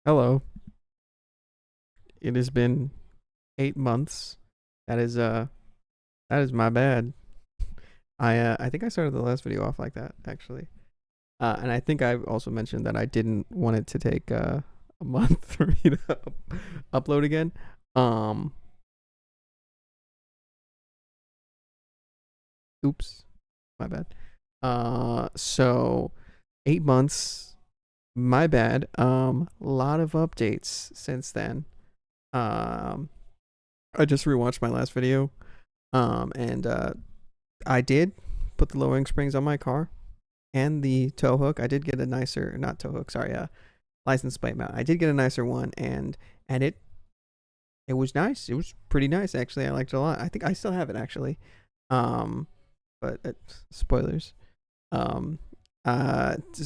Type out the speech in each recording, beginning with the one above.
Hello. It has been 8 months. That is my bad. I think I started the last video off like that actually. And I think I also mentioned that I didn't want it to take a month for me to upload again. Um oops, my bad. So 8 months, my bad. A lot of updates since then. Um I just rewatched my last video. And I did put the lowering springs on my car and the tow hook. I did get a nicer, not tow hook, sorry, license plate mount. I did get a nicer one, and it was nice. It was pretty nice actually. I liked it a lot. I think I still have it actually. Um, but spoilers. Um,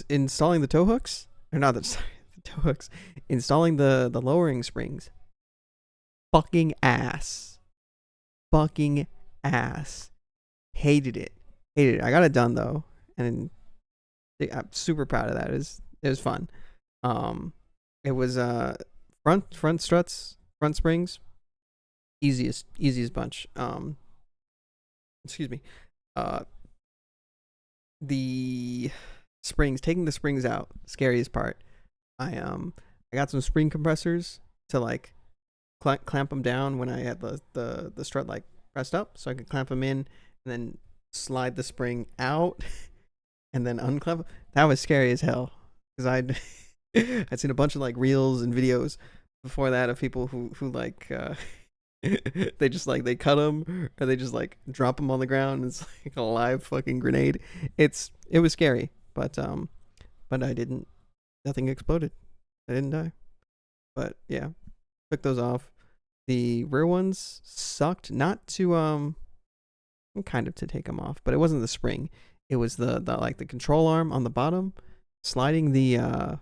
installing the tow hooks or not the, sorry, the tow hooks. Installing the lowering springs. Fucking ass. Fucking ass. Hated it. Hated it. I got it done though, and I'm super proud of that. It was fun. Um, it was front struts, front springs, easiest bunch. Excuse me. Uh, the springs, taking the springs out, scariest part. I got some spring compressors to like clamp them down when I had the strut like pressed up, so I could clamp them in and then slide the spring out and then unclip. That was scary as hell because I'd seen a bunch of like reels and videos before that of people who like they just like they cut them or they just like drop them on the ground. And it's like a live fucking grenade. It was scary, but I didn't. Nothing exploded. I didn't die. But yeah, took those off. The rear ones sucked. Not to kind of to take them off, but it wasn't the spring. It was the like the control arm on the bottom, sliding so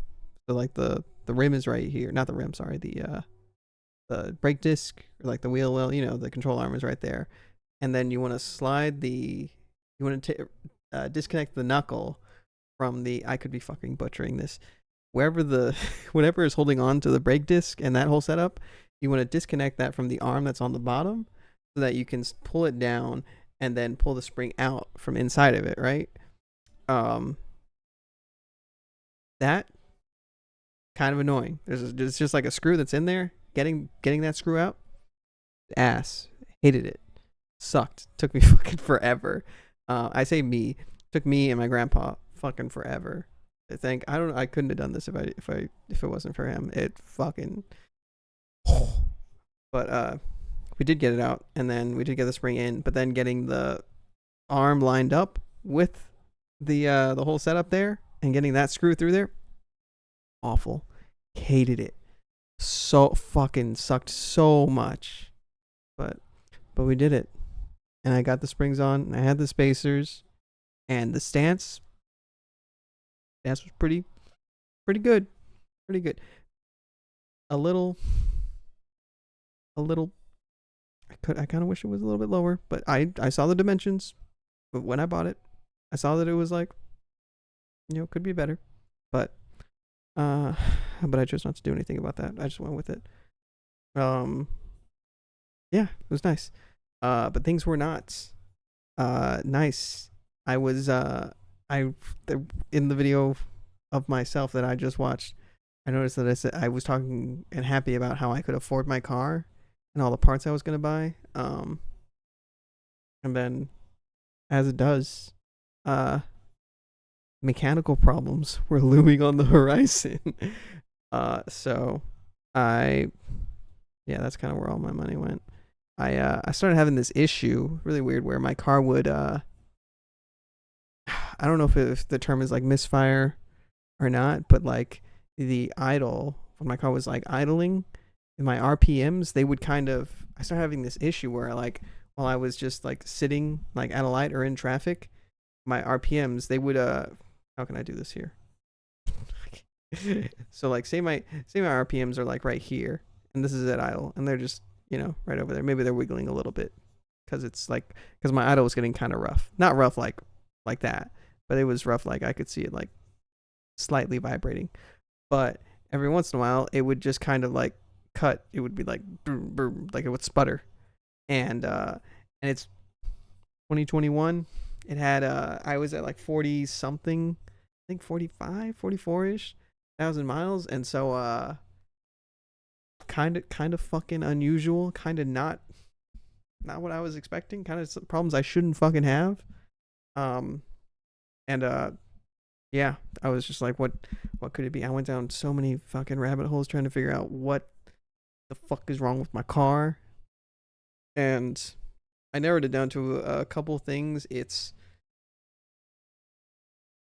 like the rim is right here. Not the rim, sorry. The brake disc or like the wheel well, the control arm is right there, and then you want to slide you want to disconnect the knuckle from the. I could be fucking butchering this. Wherever the whatever is holding on to the brake disc and that whole setup, you want to disconnect that from the arm that's on the bottom so that you can pull it down and then pull the spring out from inside of it, right? Um, that kind of annoying. There's just like a screw that's in there. Getting that screw out, ass. Hated it. Sucked. Took me fucking forever. I say me. Took me and my grandpa fucking forever. I think I don't. I couldn't have done this if it wasn't for him. It fucking. But we did get it out, and then we did get the spring in. But then getting the arm lined up with the whole setup there and getting that screw through there, awful. Hated it. So fucking sucked so much. But we did it. And I got the springs on, and I had the spacers, and the stance was pretty good. Pretty good. A little I kind of wish it was a little bit lower, but I saw the dimensions but when I bought it. I saw that it was like, could be better. But uh but I chose not to do anything about that. I just went with it. Um yeah, it was nice. But things were not nice. I was I in the video of myself that I just watched, I noticed that I said I was talking and happy about how I could afford my car and all the parts I was going to buy. And then as it does, uh mechanical problems were looming on the horizon. So I yeah, that's kind of where all my money went. I started having this issue, really weird, where my car would I don't know if the term is like misfire or not, but like the idle when my car was like idling, in my RPMs they would kind of. I started having this issue where like while I was just like sitting like at a light or in traffic, my RPMs they would how can I do this here? So like say my RPMs are like right here, and this is at idle, and they're just right over there. Maybe they're wiggling a little bit because my idle was getting kind of rough. Not rough like that, but it was rough like I could see it like slightly vibrating. But every once in a while it would just kind of like cut. It would be like boom, boom, like it would sputter. And it's 2021. It had I was at like 40 something, I think 45, 44ish thousand miles, and so kind of fucking unusual, kind of not what I was expecting, kind of some problems I shouldn't fucking have. Um and yeah, I was just like, what could it be? I went down so many fucking rabbit holes trying to figure out what the fuck is wrong with my car. And I narrowed it down to a couple things. It's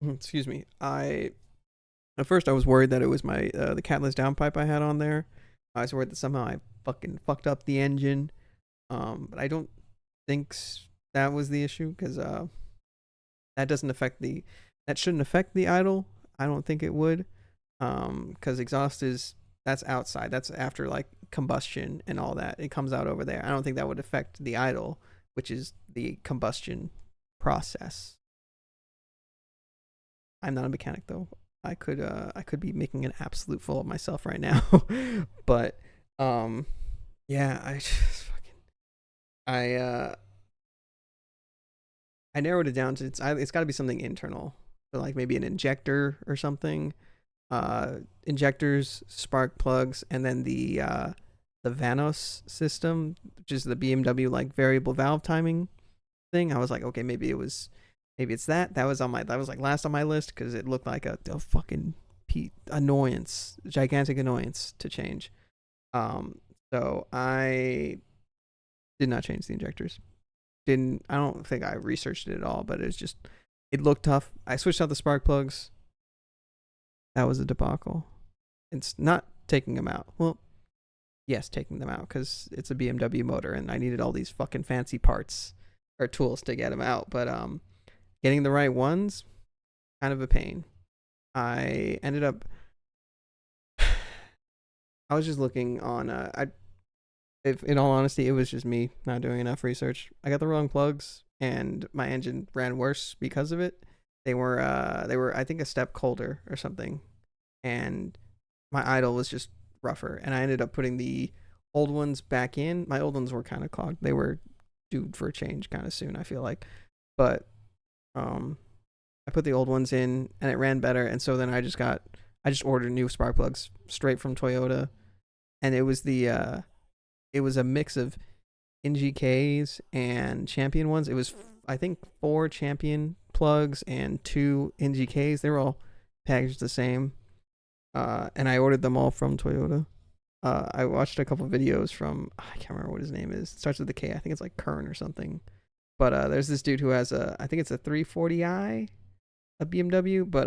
excuse me. I At first I was worried that it was my the catless downpipe I had on there. I was worried that somehow I fucking fucked up the engine. But I don't think that was the issue, because that doesn't affect the that shouldn't affect the idle. I don't think it would. Because exhaust is that's outside. That's after like combustion and all that. It comes out over there. I don't think that would affect the idle, which is the combustion process. I'm not a mechanic though. I could be making an absolute fool of myself right now. But um yeah, I just fucking I I narrowed it down to it's got to be something internal. So like maybe an injector or something. Injectors, spark plugs, and then the Vanos system, which is the BMW like variable valve timing thing. I was like, okay, maybe it's that. That was like last on my list because it looked like a fucking annoyance, gigantic annoyance to change. Um, so I did not change the injectors. Didn't I don't think I researched it at all, but it looked tough. I switched out the spark plugs. That was a debacle. It's not taking them out. Well, yes, taking them out because it's a BMW motor and I needed all these fucking fancy parts or tools to get them out. But getting the right ones, kind of a pain. I ended up. I was just looking on. If in all honesty, it was just me not doing enough research. I got the wrong plugs, and my engine ran worse because of it. They were I think a step colder or something, and my idle was just rougher. And I ended up putting the old ones back in. My old ones were kind of clogged. They were due for a change kind of soon, I feel like, but um, I put the old ones in and it ran better. And so then I just ordered new spark plugs straight from Toyota, and it was a mix of NGKs and Champion ones. It was I think 4 Champion plugs and 2 NGKs. They were all packaged the same. And I ordered them all from Toyota. I watched a couple videos from I can't remember what his name is. It starts with a K. I think it's like Kern or something. But there's this dude who has I think it's a 340i, a BMW. But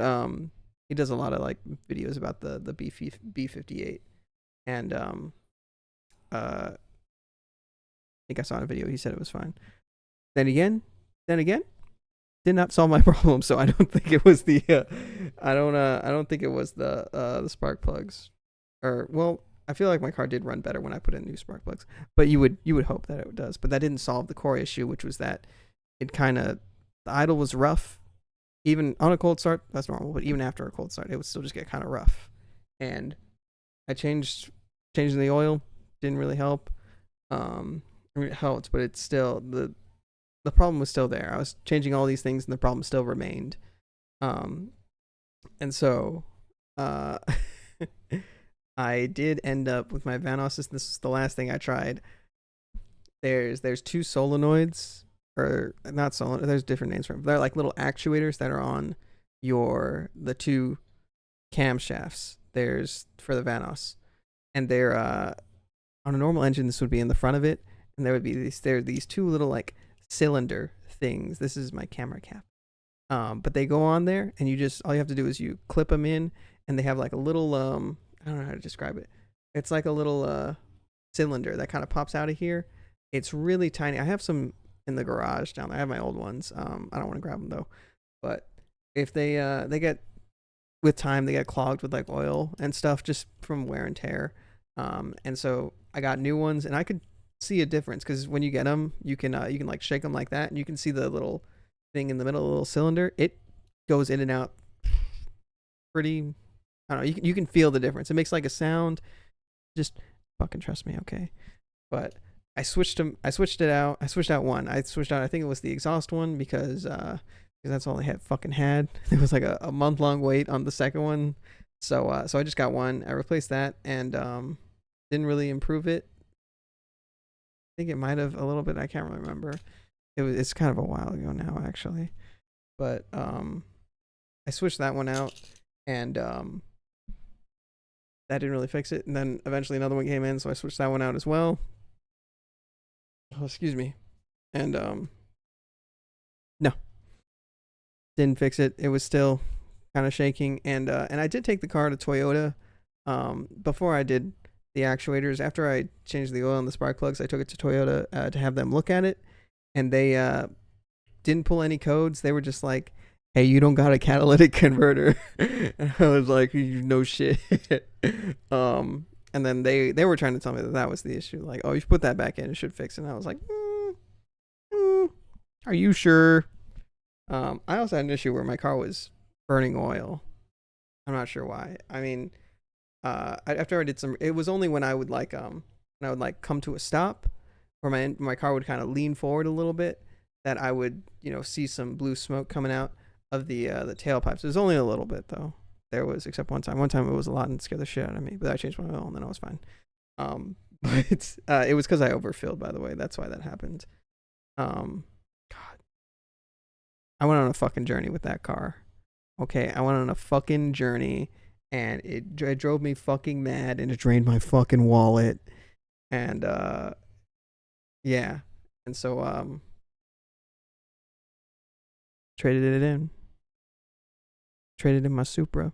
he does a lot of like videos about the B58. And I think I saw in a video he said it was fine. Then again, did not solve my problem. So I don't think it was the I don't think it was the spark plugs. Or well, I feel like my car did run better when I put in new spark plugs. But you would hope that it does. But that didn't solve the core issue, which was that it kind of the idle was rough. Even on a cold start, that's normal. But even after a cold start, it would still just get kind of rough. And I changing the oil didn't really help. I mean, it helped, but it's still the problem was still there. I was changing all these things, and the problem still remained. And so, I did end up with my Vanos. This is the last thing I tried. There's 2 solenoids, or not solenoid. There's different names for them. They're like little actuators that are on the 2 camshafts. There's for the Vanos, and they're on a normal engine. This would be in the front of it, and there would be these 2 little like cylinder things. This is my camera cap. But they go on there, and all you have to do is you clip them in, and they have like a little I don't know how to describe it. It's like a little cylinder that kind of pops out of here. It's really tiny. I have some in the garage down there. I have my old ones. I don't want to grab them though. But if they get with time, they get clogged with like oil and stuff just from wear and tear. And so I got new ones, and I could see a difference because when you get them, you can like shake them like that, and you can see the little thing in the middle, the little cylinder. It goes in and out pretty I don't know. You can feel the difference. It makes like a sound. Just fucking trust me, okay? But I switched them. I switched it out. I switched out one. I switched out. I think it was the exhaust one because that's all I had fucking had. It was like a month long wait on the second one. So I just got one. I replaced that and didn't really improve it. I think it might have a little bit. I can't really remember. It's kind of a while ago now actually. But I switched that one out and that didn't really fix it. And then eventually another one came in, so I switched that one out as well. Oh, excuse me. And no, didn't fix it. It was still kind of shaking. And I did take the car to Toyota before I did the actuators. After I changed the oil and the spark plugs, I took it to Toyota to have them look at it, and they didn't pull any codes. They were just like, hey, you don't got a catalytic converter. And I was like, no shit. And then they were trying to tell me that was the issue. Like, oh, you should put that back in. It should fix it. And I was like, are you sure? I also had an issue where my car was burning oil. I'm not sure why. I mean, after I did some, it was only when I would like come to a stop, where my car would kind of lean forward a little bit, that I would see some blue smoke coming out of the tailpipes. It was only a little bit though. There was, except one time. One time it was a lot and scared the shit out of me. But I changed my oil and then I was fine. But it was because I overfilled. By the way, that's why that happened. God, I went on a fucking journey with that car. Okay, I went on a fucking journey, and it drove me fucking mad, and it drained my fucking wallet, and yeah, and so traded it in. Traded in my Supra,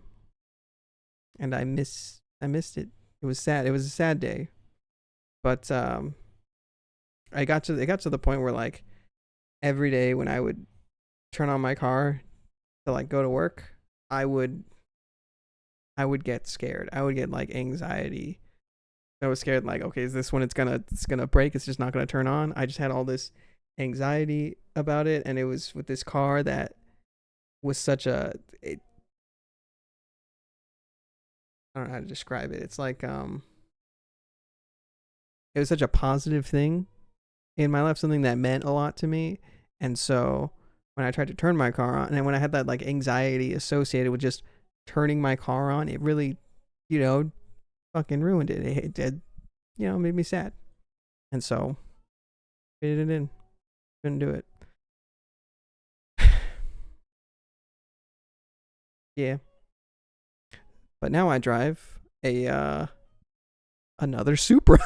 and I missed it. It was sad. It was a sad day, but it got to the point where like every day when I would turn on my car to like go to work, I would get scared. I would get like anxiety. I was scared like, okay, is this when it's gonna break? It's just not gonna turn on. I just had all this anxiety about it, and it was with this car that was such a I don't know how to describe it. It's like it was such a positive thing in my life, something that meant a lot to me. And so when I tried to turn my car on, and when I had that like anxiety associated with just turning my car on, it really, fucking ruined it. It did, made me sad. And so traded it in. Couldn't do it. Yeah. But now I drive another Supra.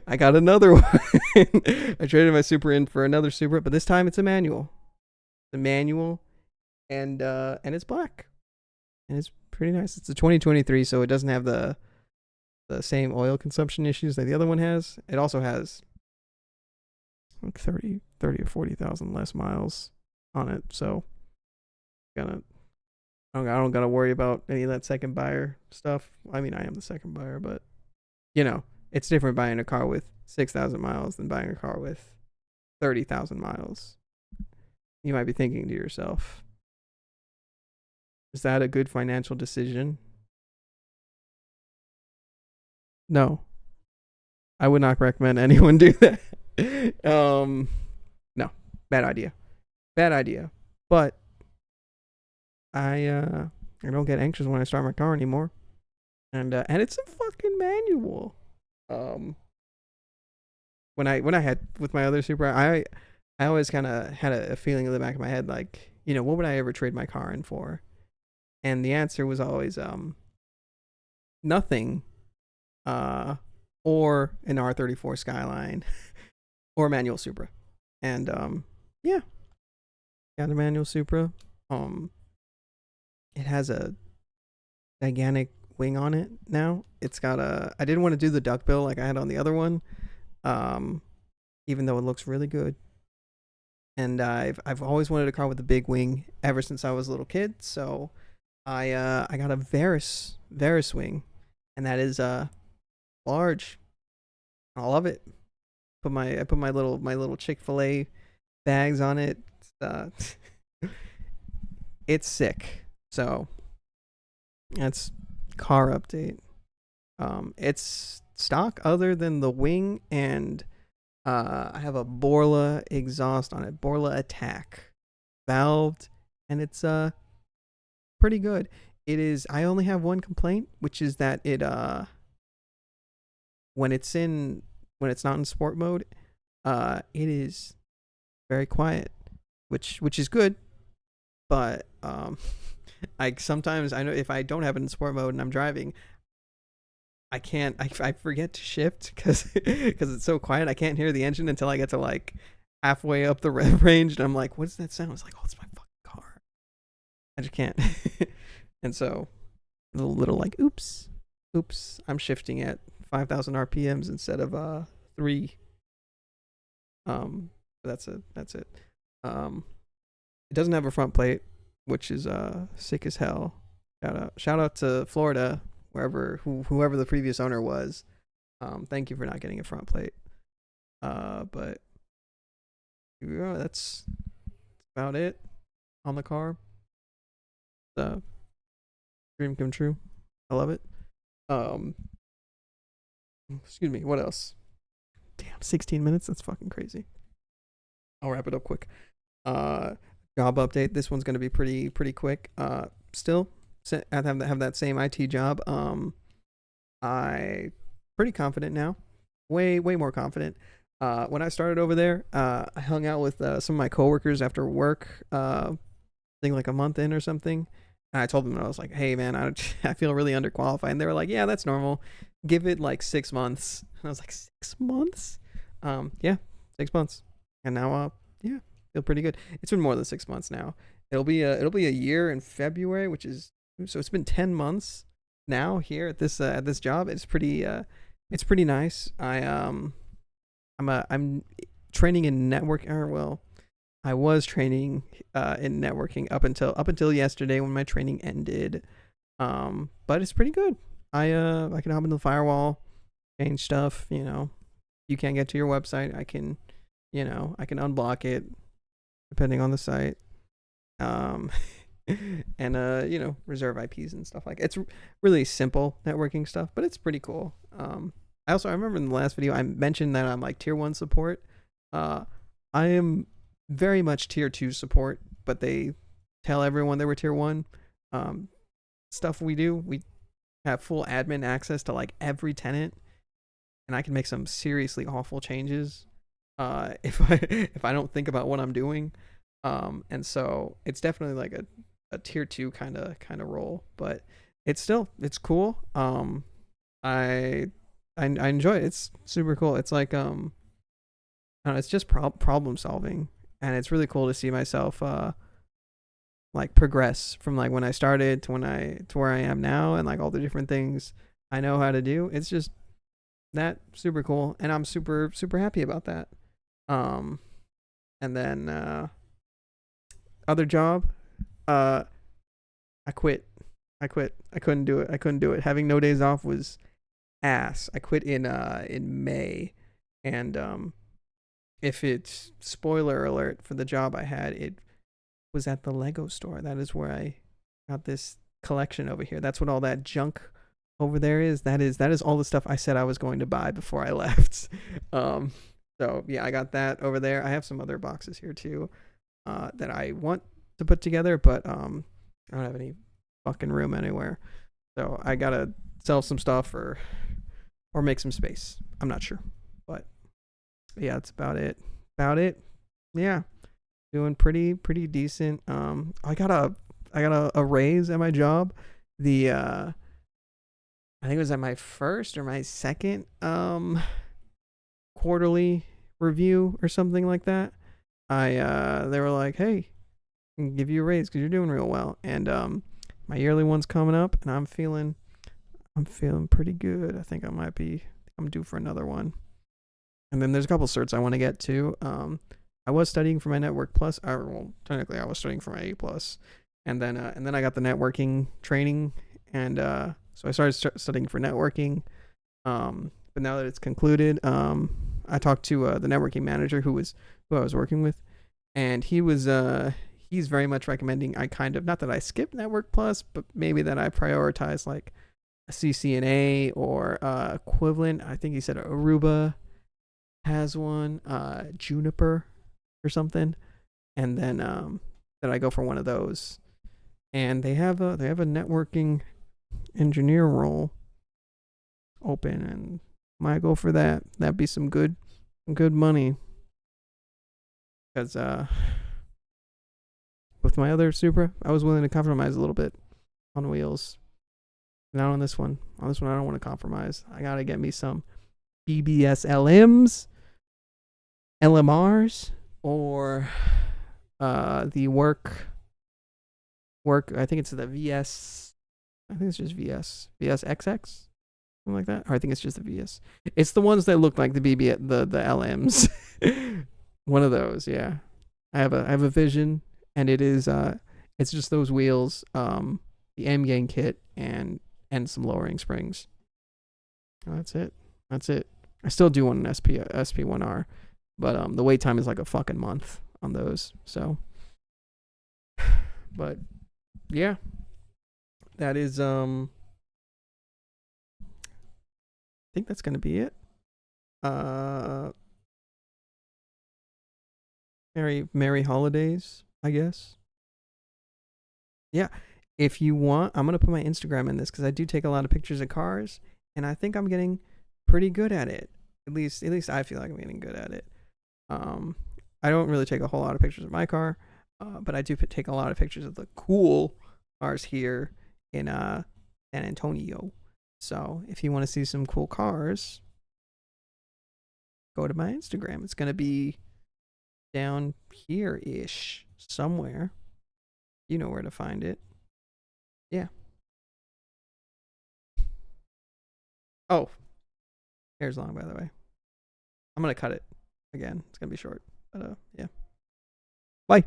I got another one. I traded my Supra in for another Supra, but this time it's a manual. It's a manual, and it's black, and it's pretty nice. It's a 2023, so it doesn't have the same oil consumption issues that the other one has. It also has like 30 or 40,000 less miles on it, so I don't gotta worry about any of that second buyer stuff. I mean, I am the second buyer, but it's different buying a car with 6,000 miles than buying a car with 30,000 miles. You might be thinking to yourself, is that a good financial decision? No, I would not recommend anyone do that. No, bad idea. But I don't get anxious when I start my car anymore, and it's a fucking manual. When I had with my other Supra, I always kind of had a feeling in the back of my head like, what would I ever trade my car in for? And the answer was always nothing, or an R34 Skyline, or a manual Supra, and yeah, got a manual Supra. It has a gigantic wing on it now. It's got I didn't want to do the duckbill like I had on the other one, even though it looks really good. And I've always wanted a car with a big wing ever since I was a little kid. So I got a Veris wing, and that is large. I love it. I put my little Chick-fil-A bags on it. It's sick. So That's car update. It's stock other than the wing, and I have a Borla exhaust on it, Borla Attack, valved, and it's pretty good. It is. I only have one complaint, which is that it when it's in when it's not in sport mode, it is very quiet, which is good, but I sometimes I know if I don't have it in sport mode and I'm driving, I can't. I forget to shift because it's so quiet. I can't hear the engine until I get to like halfway up the rev range, and I'm like, "What's that sound?" It's like, "Oh, it's my fucking car." I just can't. And so, a little like, oops, I'm shifting at 5,000 RPMs instead of 3. That's it. That's it. Um, it doesn't have a front plate, which is sick as hell. Shout out to Florida, whoever the previous owner was. Thank you for not getting a front plate. But yeah, that's about it on the car. The dream come true. I love it. Um, excuse me. What else? Damn, 16 minutes. That's fucking crazy. I'll wrap it up quick. Uh, Job update. This one's gonna be pretty quick. Still, I have that same IT job. I pretty confident now. Way more confident. When I started over there, I hung out with some of my coworkers after work. I think like a month in or something. And I told them, I was like, "Hey man, I feel really underqualified." And they were like, "Yeah, that's normal. Give it like 6 months." And I was like, 6 months? Yeah, 6 months. And now, yeah, feel pretty good. It's been more than 6 months now. It'll be a year in February, which is so it's been 10 months now here at this job. It's pretty nice. I'm training in network. Or well, I was training in networking up until yesterday when my training ended. But it's pretty good. I can hop into the firewall, change stuff. You can't get to your website. I can unblock it depending on the site. Um, and reserve IPs and stuff like that. It's really simple networking stuff, but it's pretty cool. I remember in the last video I mentioned that I'm like tier 1 support. I am very much tier 2 support, but they tell everyone they were tier 1. Stuff we have full admin access to like every tenant, and I can make some seriously awful changes if I don't think about what I'm doing. And so it's definitely like a tier 2 kind of role, but it's cool. I enjoy it. It's super cool. It's like I don't know, it's just problem solving, and it's really cool to see myself like progress from like when I started to where I am now, and like all the different things I know how to do. It's just that super cool, and I'm super happy about that. Um, and then other job, uh, I quit. I quit. I couldn't do it. Having no days off was ass. I quit in May, and if it's spoiler alert for the job I had, it was at the Lego store. That is where I got this collection over here. That's what all that junk over there is. That is all the stuff I said I was going to buy before I left. So yeah, I got that over there. I have some other boxes here too, that I want to put together, but I don't have any fucking room anywhere. So I gotta sell some stuff or make some space. I'm not sure, but yeah, that's about it. Yeah, doing pretty decent. I got a raise at my job. I think it was at my first or my second quarterly review or something like that. They were like, "Hey, I can give you a raise because you're doing real well." And my yearly one's coming up, and I'm feeling pretty good. I think I'm due for another one. And then there's a couple certs I want to get too. I was studying for my Network Plus. Well, technically I was studying for my A Plus, and then I got the networking training, and so I started studying for networking. But now that it's concluded, I talked to the networking manager who I was working with, and he he's very much recommending I kind of, not that I skip Network Plus, but maybe that I prioritize like a CCNA or equivalent. I think he said Aruba has one, Juniper or something, and then that I go for one of those. And they have a networking engineer role open, and might go for that. That'd be some good money. Because with my other Supra, I was willing to compromise a little bit on wheels. Not on this one. On this one, I don't want to compromise. I gotta get me some BBS LMs, LMRs, or the work. I think it's the VS. I think it's just VSXX, something like that. Or I think it's just the VS. It's the ones that look like the the LMs. One of those, yeah. I have a Vision, and it is it's just those wheels, the M Gang kit, and some lowering springs. Oh, that's it. I still do want an SP1R, but the wait time is like a fucking month on those. So, but yeah, that is I think that's gonna be it. Merry holidays, I guess. Yeah. If you want, I'm gonna put my Instagram in this because I do take a lot of pictures of cars, and I think I'm getting pretty good at it. At least I feel like I'm getting good at it. I don't really take a whole lot of pictures of my car, but I do take a lot of pictures of the cool cars here in San Antonio. So if you want to see some cool cars, go to my Instagram. It's gonna be down here ish somewhere. You know where to find it. Yeah. Oh, hair's long, by the way. I'm gonna cut it again. It's gonna be short, but yeah. Bye.